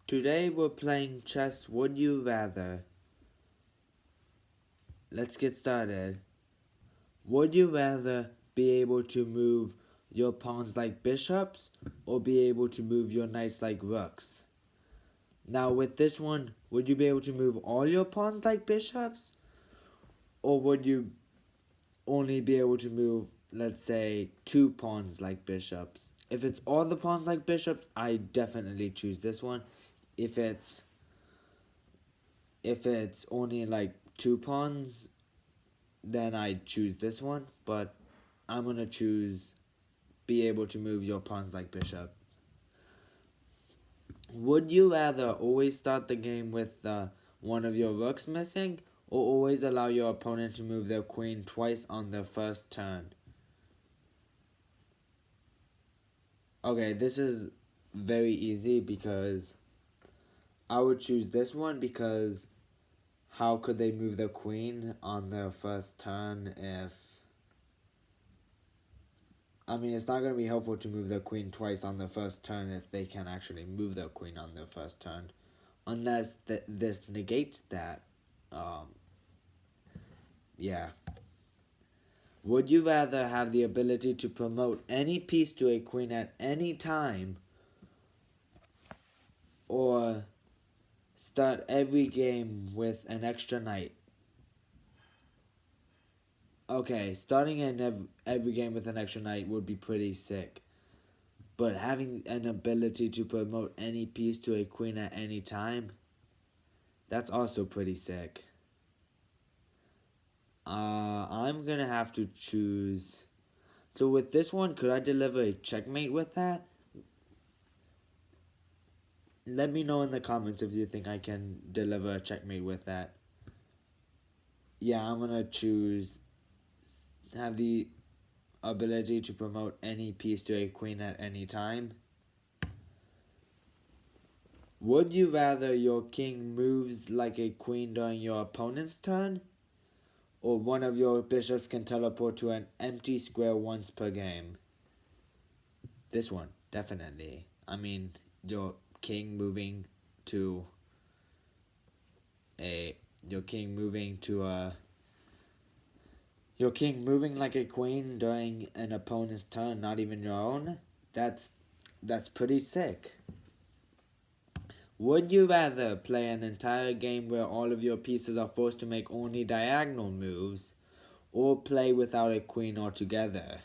Today we're playing chess. Would you rather? Let's get started. Would you rather be able to move your pawns like bishops or be able to move your knights like rooks? Now with this one, would you be able to move all your pawns like bishops? Or would you only be able to move, let's say, 2 pawns like bishops? If it's all the pawns like bishops, I definitely choose this one. If it's only like 2 pawns, then I choose this one, but I'm gonna choose be able to move your pawns like bishops. Would you rather always start the game with one of your rooks missing, or always allow your opponent to move their queen twice on their first turn? Okay, this is very easy because I would choose this one because how could they move their queen on their first turn if it's not going to be helpful to move their queen twice on their first turn if they can actually move their queen on their first turn. Unless this negates that. Yeah. Would you rather have the ability to promote any piece to a queen at any time, or start every game with an extra knight? Okay, starting in every game with an extra knight would be pretty sick. But having an ability to promote any piece to a queen at any time, that's also pretty sick. I'm gonna have to choose. So with this one, could I deliver a checkmate with that? Let me know in the comments if you think I can deliver a checkmate with that. Yeah, I'm gonna choose have the ability to promote any piece to a queen at any time. Would you rather your king moves like a queen during your opponent's turn, or one of your bishops can teleport to an empty square once per game? This one, definitely. Your king moving to a your king moving to a your king moving like a queen during an opponent's turn, not even your own. That's pretty sick. Would you rather play an entire game where all of your pieces are forced to make only diagonal moves, or play without a queen altogether?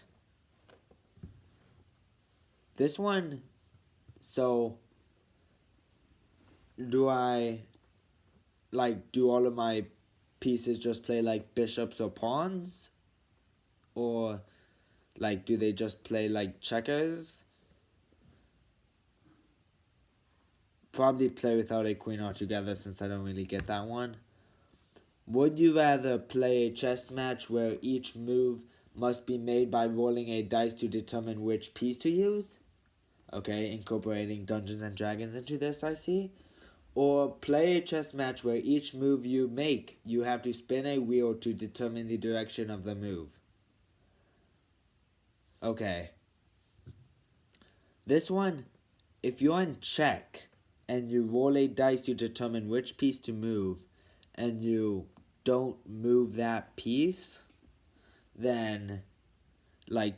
This one, so do I do all of my pieces just play like bishops or pawns? Or do they just play like checkers? Probably play without a queen altogether since I don't really get that one. Would you rather play a chess match where each move must be made by rolling a dice to determine which piece to use? Okay, incorporating Dungeons and Dragons into this, I see. Or play a chess match where each move you make, you have to spin a wheel to determine the direction of the move. Okay. This one, if you're in check and you roll a dice to determine which piece to move, and you don't move that piece, then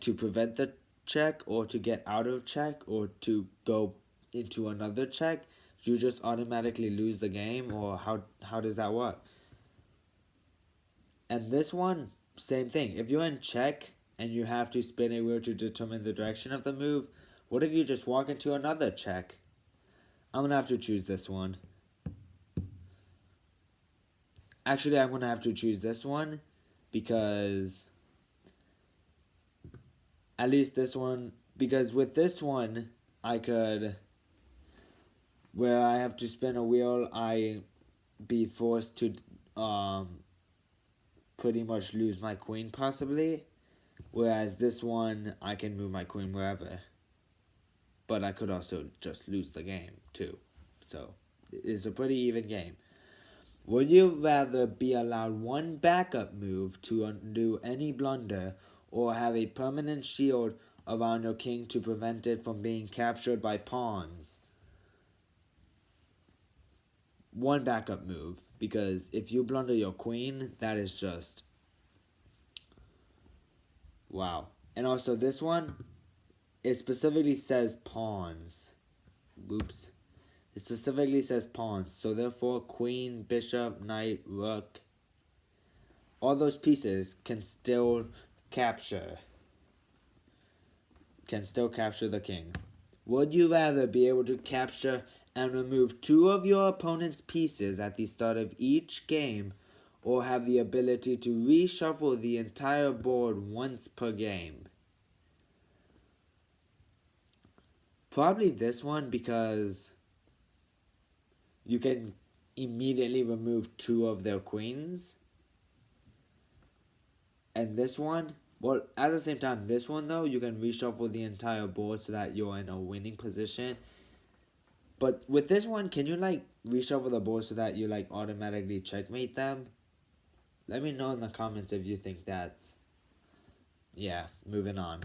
to prevent the check or to get out of check or to go into another check, you just automatically lose the game, or how does that work? And this one, same thing. If you're in check and you have to spin a wheel to determine the direction of the move, what if you just walk into another check? I'm gonna have to choose this one. Actually, I'm gonna have to choose this one because at least this one, because with this one, I could, where I have to spin a wheel, I be forced to pretty much lose my queen possibly. Whereas this one, I can move my queen wherever. But I could also just lose the game too. So it's a pretty even game. Would you rather be allowed one backup move to undo any blunder, or have a permanent shield around your king to prevent it from being captured by pawns? one backup move, because if you blunder your queen, that is just wow. And also this one, it specifically says pawns. Oops. It specifically says pawns, so therefore queen, bishop, knight, rook, all those pieces can still capture the king. Would you rather be able to capture and remove 2 of your opponent's pieces at the start of each game, or have the ability to reshuffle the entire board once per game? Probably this one, because you can immediately remove 2 of their queens. And this one, well, at the same time, this one though, you can reshuffle the entire board so that you're in a winning position. But with this one, can you like reshuffle the board so that you like automatically checkmate them? Let me know in the comments if you think that's... Yeah, moving on.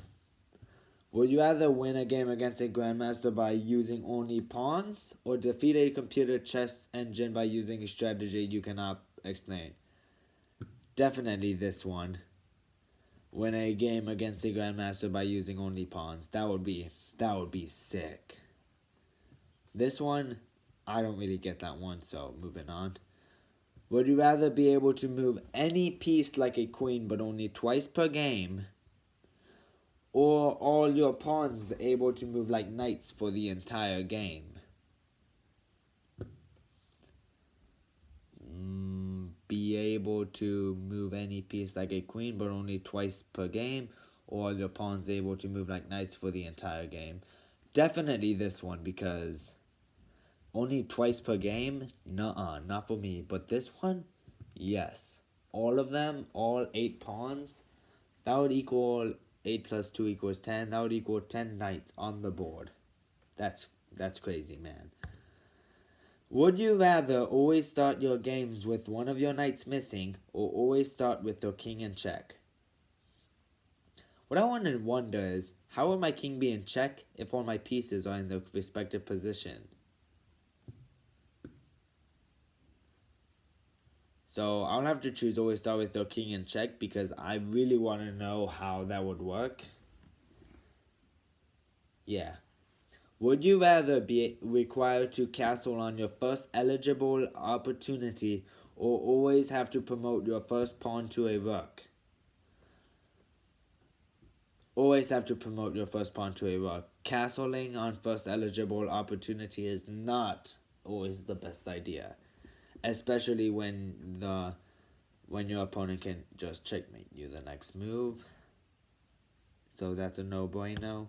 Would you rather win a game against a grandmaster by using only pawns, or defeat a computer chess engine by using a strategy you cannot explain? Definitely this one. Win a game against a grandmaster by using only pawns. That would be sick. This one, I don't really get that one, so moving on. Would you rather be able to move any piece like a queen but only twice per game, or all your pawns able to move like knights for the entire game? Be able to move any piece like a queen but only twice per game, or all your pawns able to move like knights for the entire game? Definitely this one, because only twice per game? Nuh-uh, not for me. But this one, yes. All of them, all 8 pawns, that would equal 8 plus 2 equals 10. That would equal 10 knights on the board. That's crazy, man. Would you rather always start your games with one of your knights missing, or always start with your king in check? What I want to wonder is, how would my king be in check if all my pieces are in their respective position? So I'll have to choose always start with your king in check, because I really want to know how that would work. Yeah. Would you rather be required to castle on your first eligible opportunity, or always have to promote your first pawn to a rook? Always have to promote your first pawn to a rook. Castling on first eligible opportunity is not always the best idea, especially when your opponent can just checkmate you the next move. So that's a no-brainer.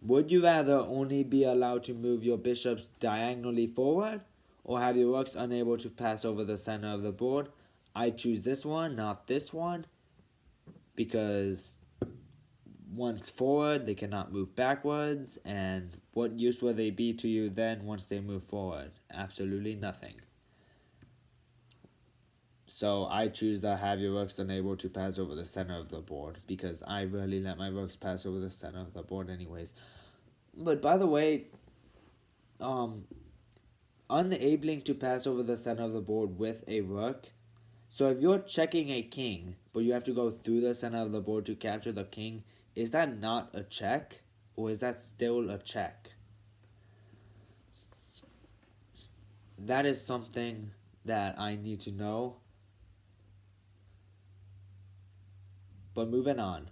Would you rather only be allowed to move your bishops diagonally forward, or have your rooks unable to pass over the center of the board? I choose this one, not this one, because once forward, they cannot move backwards, and what use will they be to you then once they move forward? Absolutely nothing. So I choose to have your rooks unable to pass over the center of the board, because I rarely let my rooks pass over the center of the board anyways. But by the way, unabling to pass over the center of the board with a rook. So if you're checking a king, but you have to go through the center of the board to capture the king, is that not a check, or is that still a check? That is something that I need to know. But moving on.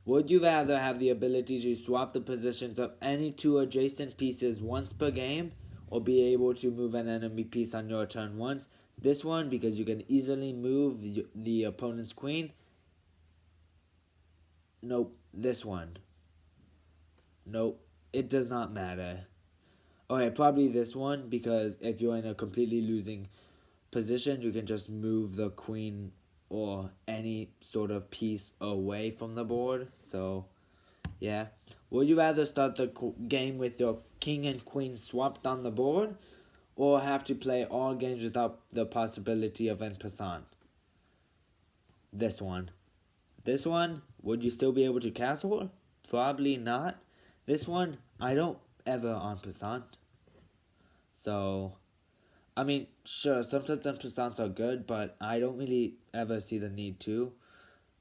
Would you rather have the ability to swap the positions of any 2 adjacent pieces once per game, or be able to move an enemy piece on your turn once? This one, because you can easily move the opponent's queen. Nope. This one. Nope. It does not matter. Okay, probably this one, because if you're in a completely losing position, you can just move the queen or any sort of piece away from the board. So, yeah. Would you rather start the game with your king and queen swapped on the board, or have to play all games without the possibility of en passant? This one. This one, would you still be able to castle? Probably not. This one, I don't ever en passant. So, I mean, sure, sometimes n% are good, but I don't really ever see the need to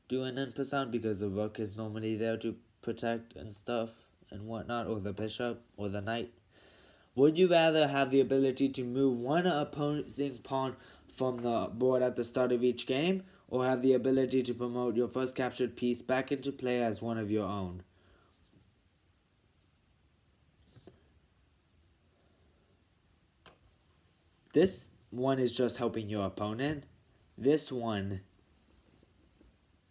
do an n% because the rook is normally there to protect and stuff and whatnot, or the bishop or the knight. Would you rather have the ability to move one opposing pawn from the board at the start of each game, or have the ability to promote your first captured piece back into play as one of your own? This one is just helping your opponent. This one,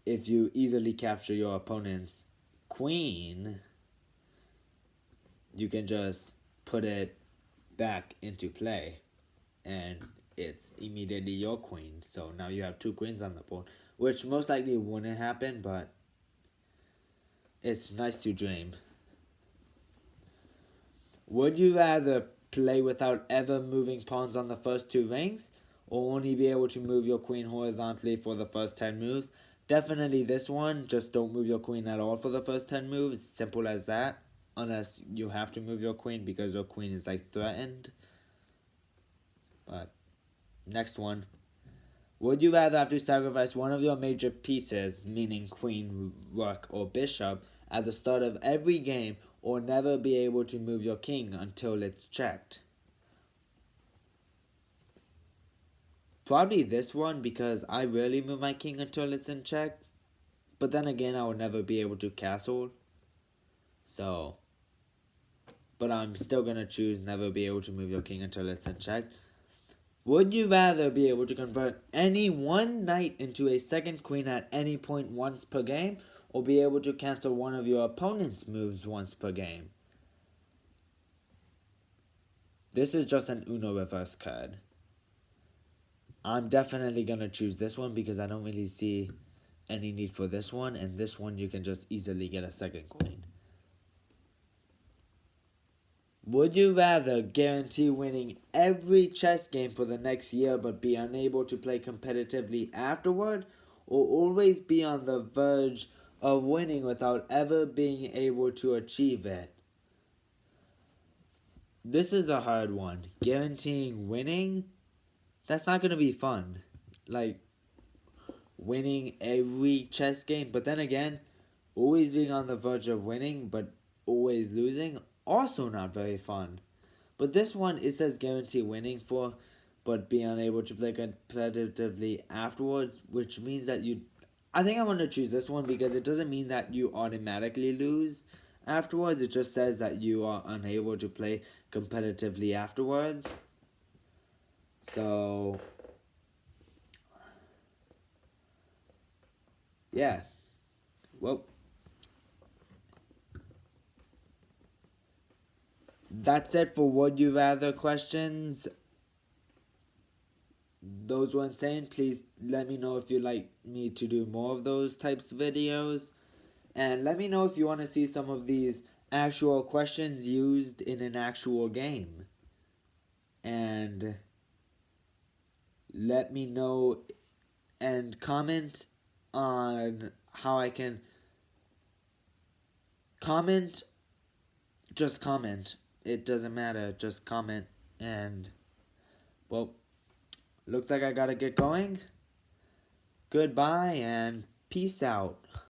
if you easily capture your opponent's queen, you can just put it back into play and it's immediately your queen. So now you have two queens on the board, which most likely wouldn't happen, but it's nice to dream. Would you rather play without ever moving pawns on the first two rings, or only be able to move your queen horizontally for the first 10 moves? Definitely this one, just don't move your queen at all for the first 10 moves. It's simple as that. Unless you have to move your queen because your queen is like threatened. But next one. Would you rather have to sacrifice one of your major pieces, meaning queen, rook, or bishop, at the start of every game, or never be able to move your king until it's checked? Probably this one, because I rarely move my king until it's in check. But then again, I would never be able to castle. So, but I'm still gonna choose never be able to move your king until it's in check. Would you rather be able to convert any one knight into a second queen at any point once per game, or be able to cancel one of your opponent's moves once per game? This is just an Uno reverse card. I'm definitely gonna choose this one because I don't really see any need for this one, and this one you can just easily get a second queen. Would you rather guarantee winning every chess game for the next year but be unable to play competitively afterward, or always be on the verge of winning without ever being able to achieve it? This is a hard one. Guaranteeing winning? That's not going to be fun. Like, winning every chess game, but then again, always being on the verge of winning but always losing, also not very fun. But this one, it says guarantee winning for, but be unable to play competitively afterwards, which means that you. I think I want to choose this one because it doesn't mean that you automatically lose afterwards. It just says that you are unable to play competitively afterwards. So, yeah. Well, that's it for Would You Rather questions. Those were insane. Please let me know if you'd like me to do more of those types of videos. And let me know if you want to see some of these actual questions used in an actual game. And let me know and comment on how I can comment. Just comment. It doesn't matter. Just comment. And, well, looks like I gotta get going. Goodbye and peace out.